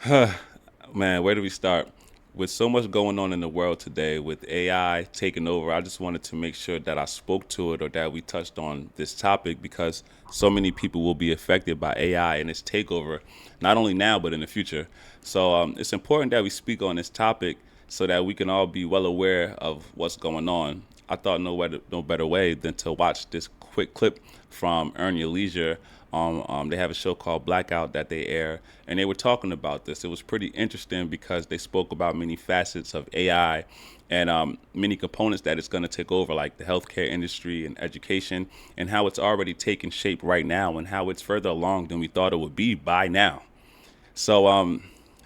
Man, where do we start? With so much going on in the world today, with AI taking over, I just wanted to make sure that I spoke to it or that we touched on this topic because so many people will be affected by AI and its takeover, not only now, but in the future. So it's important that we speak on this topic so that we can all be well aware of what's going on. I thought no better way than to watch this quick clip from Earn Your Leisure. They have a show called Blackout that they air, and they were talking about this. It was pretty interesting because they spoke about many facets of AI and many components that it's going to take over, like the healthcare industry and education, and how it's already taking shape right now, and how it's further along than we thought it would be by now. So,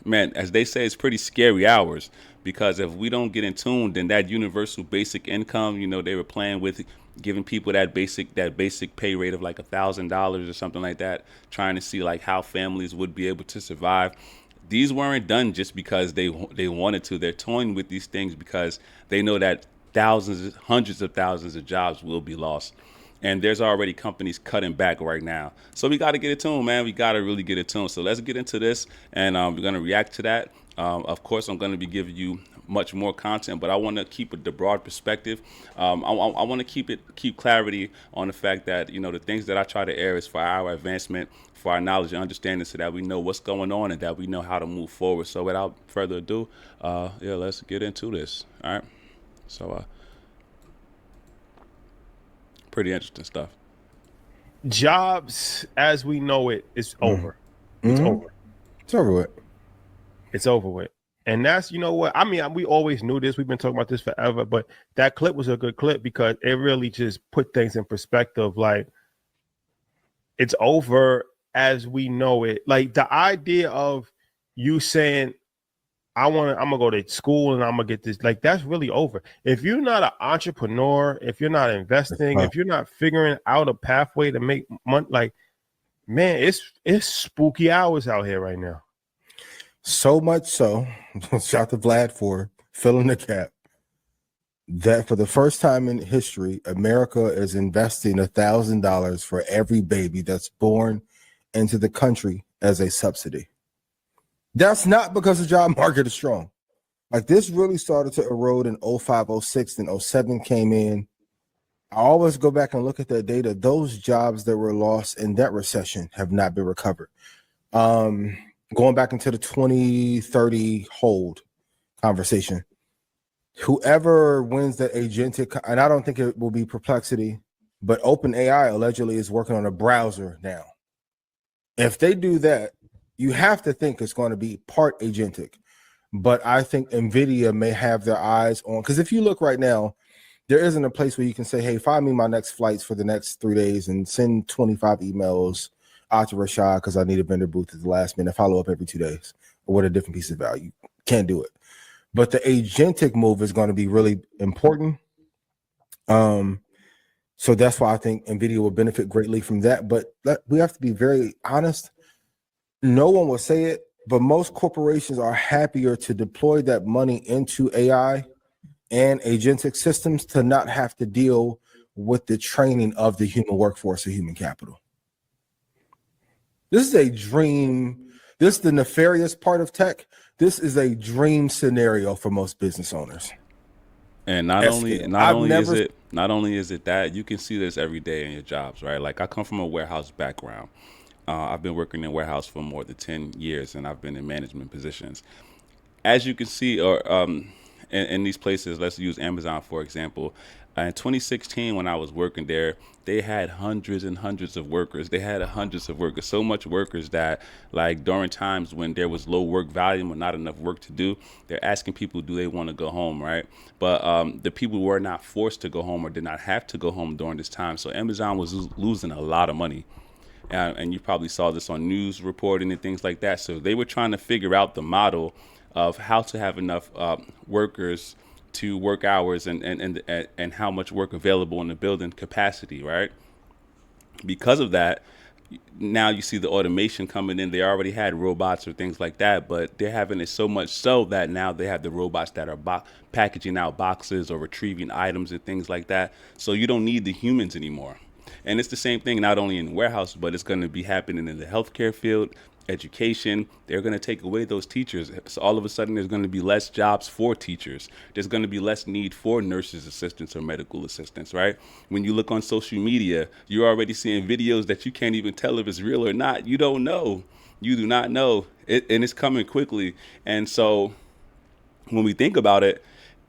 man, as they say, it's pretty scary hours because if we don't get in tune, then that universal basic income, they were playing with giving people that basic pay rate of like $1,000 or something like that, trying to see like how families would be able to survive. These weren't done just because they wanted to. They're toying with these things because they know that thousands, hundreds of thousands of jobs will be lost, and there's already companies cutting back right now. So we got to get it tuned, man. We got to really get it tuned. So let's get into this, and we're gonna react to that. Of course, I'm gonna be giving you much more content, but I want to keep it the broad perspective. I want to keep clarity on the fact that the things that I try to air is for our advancement, for our knowledge and understanding, so that we know what's going on and that we know how to move forward. So without further ado, yeah, let's get into this. All right. So pretty interesting stuff. Jobs as we know it is Mm-hmm. over. It's over. It's over with. It's over with. And that's, you know what? I mean, we always knew this. We've been talking about this forever, but that clip was a good clip because it really just put things in perspective. Like, it's over as we know it. Like, the idea of you saying, I'm gonna go to school and I'm gonna get this, like, that's really over. If you're not an entrepreneur, if you're not investing, Uh, if you're not figuring out a pathway to make money, like, man, it's spooky hours out here right now. so much so, shout to Vlad for filling the gap, that for the first time in history, America is investing $1,000 for every baby that's born into the country as a subsidy. That's not because the job market is strong. Like, this really started to erode in 05, 06, and 07 came in. I always go back and look at that data. Those jobs that were lost in that recession have not been recovered. Going back into the 2030 hold conversation, whoever wins that agentic, and I don't think it will be Perplexity, but OpenAI allegedly is working on a browser now. If they do that, you have to think it's going to be part agentic. But I think NVIDIA may have their eyes on, because if you look right now, there isn't a place where you can say, hey, find me my next flights for the next 3 days and send 25 emails out to Rashad because I need a vendor booth at the last minute, follow up every 2 days or with a different piece of value. Can't do it. But the agentic move is going to be really important. So that's why I think NVIDIA will benefit greatly from that. But we have to be very honest. No one will say it, but most corporations are happier to deploy that money into AI and agentic systems to not have to deal with the training of the human workforce or human capital. This is a dream. This is the nefarious part of tech. This is a dream scenario for most business owners. And not At only scale. not I've only is never. it not only is it that you can see this every day in your jobs, right? Like I come from a warehouse background. I've been working in warehouse for more than 10 years, and I've been in management positions. As you can see, or in these places, let's use Amazon for example. In 2016, when I was working there, they had hundreds and hundreds of workers. They had hundreds of workers, so much workers that, like, during times when there was low work volume or not enough work to do, they're asking people, do they want to go home, right? But the people were not forced to go home or did not have to go home during this time. So Amazon was losing a lot of money. And you probably saw this on news reporting and things like that. So they were trying to figure out the model of how to have enough workers to work hours and how much work available in the building capacity, right? Because of that, now you see the automation coming in. They already had robots or things like that, but they're having it so much so that now they have the robots that are packaging out boxes or retrieving items and things like that. So you don't need the humans anymore. And it's the same thing not only in the warehouse, but it's going to be happening in the healthcare field. education. They're going to take away those teachers. So all of a sudden, there's going to be less jobs for teachers. There's going to be less need for nurses, assistants, or medical assistants, right? When you look on social media, you're already seeing videos that you can't even tell if it's real or not. You don't know. You do not know. And it's coming quickly. And so when we think about it,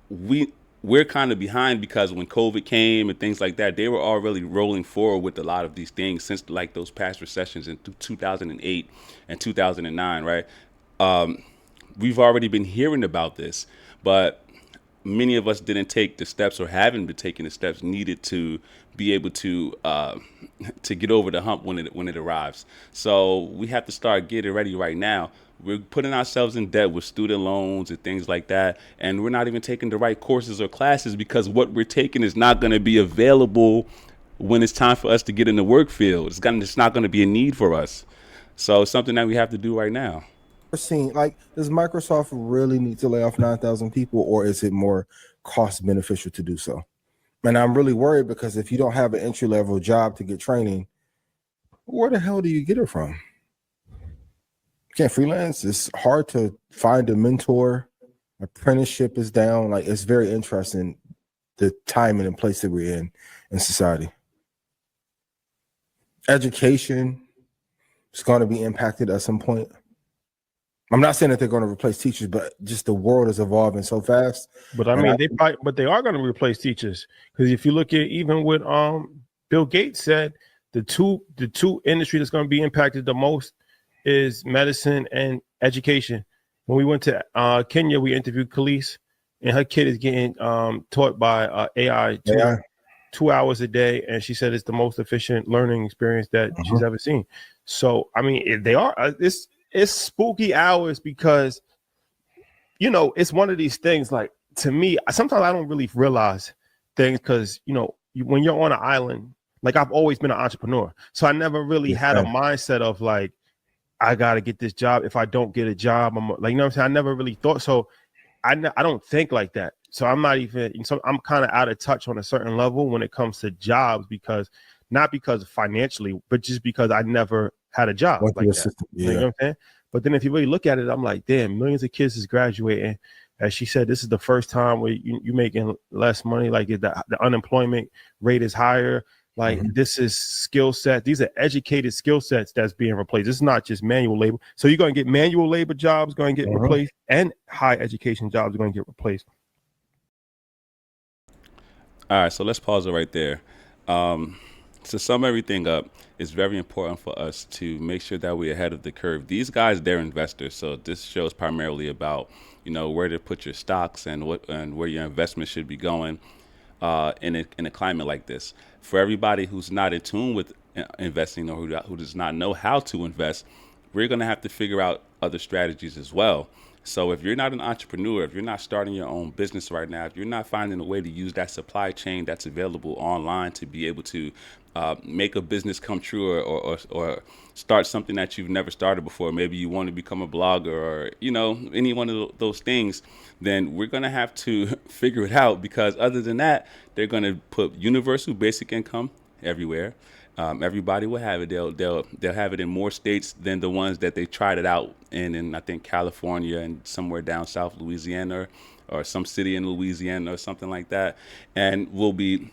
we we're kind of behind because when COVID came and things like that, they were already rolling forward with a lot of these things since like those past recessions in 2008 and 2009, right? We've already been hearing about this, but many of us didn't take the steps or haven't been taking the steps needed to be able to get over the hump when it arrives. So we have to start getting ready right now. We're putting ourselves in debt with student loans and things like that, and we're not even taking the right courses or classes because what we're taking is not going to be available when it's time for us to get in the work field. It's not going to be a need for us. So it's something that we have to do right now. We're seeing, like, does Microsoft really need to lay off 9,000 people, or is it more cost beneficial to do so? And I'm really worried because if you don't have an entry level job to get training, where the hell do you get it from? You can't freelance. It's hard to find a mentor. Apprenticeship is down. Like, it's very interesting the timing and place that we're in society. Education is going to be impacted at some point. I'm not saying that they're going to replace teachers, but just the world is evolving so fast. But I mean, they are going to replace teachers, because if you look at even what Bill Gates said, the two industry that's going to be impacted the most is medicine and education. When we went to Kenya, we interviewed Khalees, and her kid is getting taught by AI 2 hours a day, and she said it's the most efficient learning experience that she's ever seen. So I mean, they are it's spooky hours, because it's one of these things, like, to me, sometimes I don't really realize things, because when you're on an island, like, I've always been an entrepreneur, so I never really had a mindset of like, I got to get this job. If I don't get a job, I'm like, what I'm saying? I never really thought. So I don't think like that. So I'm not even, so I'm kind of out of touch on a certain level when it comes to jobs, because not because financially, but just because I never had a job like that. Yeah. You know what I'm saying? But then if you really look at it, I'm like, damn, millions of kids is graduating. As she said, this is the first time where you're making less money. Like, the unemployment rate is higher. Like, this is skill set. These are educated skill sets that's being replaced. It's not just manual labor. So you're going to get manual labor jobs going to get replaced, and high education jobs are going to get replaced. All right, so let's pause it right there. To sum everything up, it's very important for us to make sure that we're ahead of the curve. These guys, they're investors, so this show is primarily about where to put your stocks and where your investment should be going in a climate like this. For everybody who's not in tune with investing, or who does not know how to invest, we're going to have to figure out other strategies as well. So if you're not an entrepreneur, if you're not starting your own business right now, if you're not finding a way to use that supply chain that's available online to be able to make a business come true, or start something that you've never started before, maybe you want to become a blogger, or any one of those things, then we're going to have to figure it out, because other than that, they're going to put universal basic income everywhere. Everybody will have it. They'll have it in more states than the ones that they tried it out in I think California and somewhere down south, Louisiana, or some city in Louisiana or something like that. And we'll be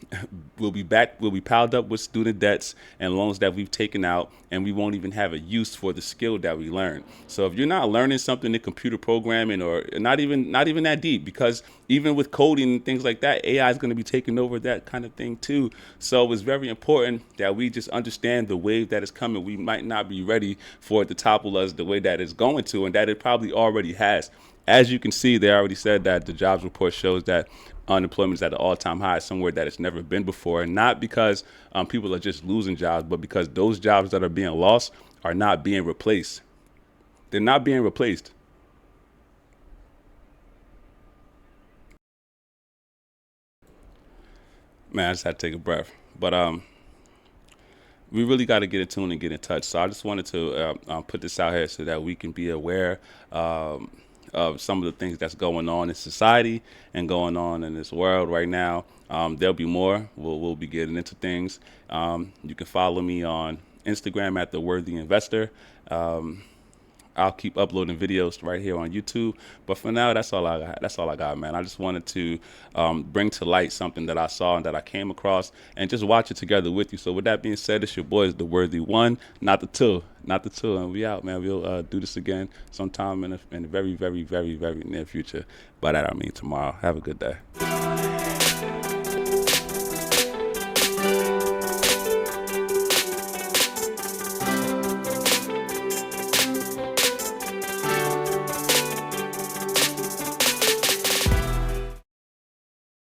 piled up with student debts and loans that we've taken out, and we won't even have a use for the skill that we learn. So if you're not learning something in computer programming, or not even that deep, because even with coding and things like that, AI is going to be taking over that kind of thing too. So it's very important that we just understand the wave that is coming. We might not be ready for it to topple us the way that it's going to, and that it probably already has. As you can see, they already said that the jobs report shows that unemployment is at an all-time high, somewhere that it's never been before. And not because people are just losing jobs, but because those jobs that are being lost are not being replaced. They're not being replaced. Man, I just had to take a breath. But we really got to get in tune and get in touch. So I just wanted to put this out here so that we can be aware of some of the things that's going on in society and going on in this world right now. There'll be more. We'll be getting into things. You can follow me on Instagram at The Worthy Investor. I'll keep uploading videos right here on YouTube. But for now, that's all I got. That's all I got, man. I just wanted to bring to light something that I saw and that I came across, and just watch it together with you. So with that being said, it's your boys, the Worthy One, not the two, not the two, and we out, man. We'll do this again sometime in the very, very, very, very near future. By that I mean tomorrow. Have a good day.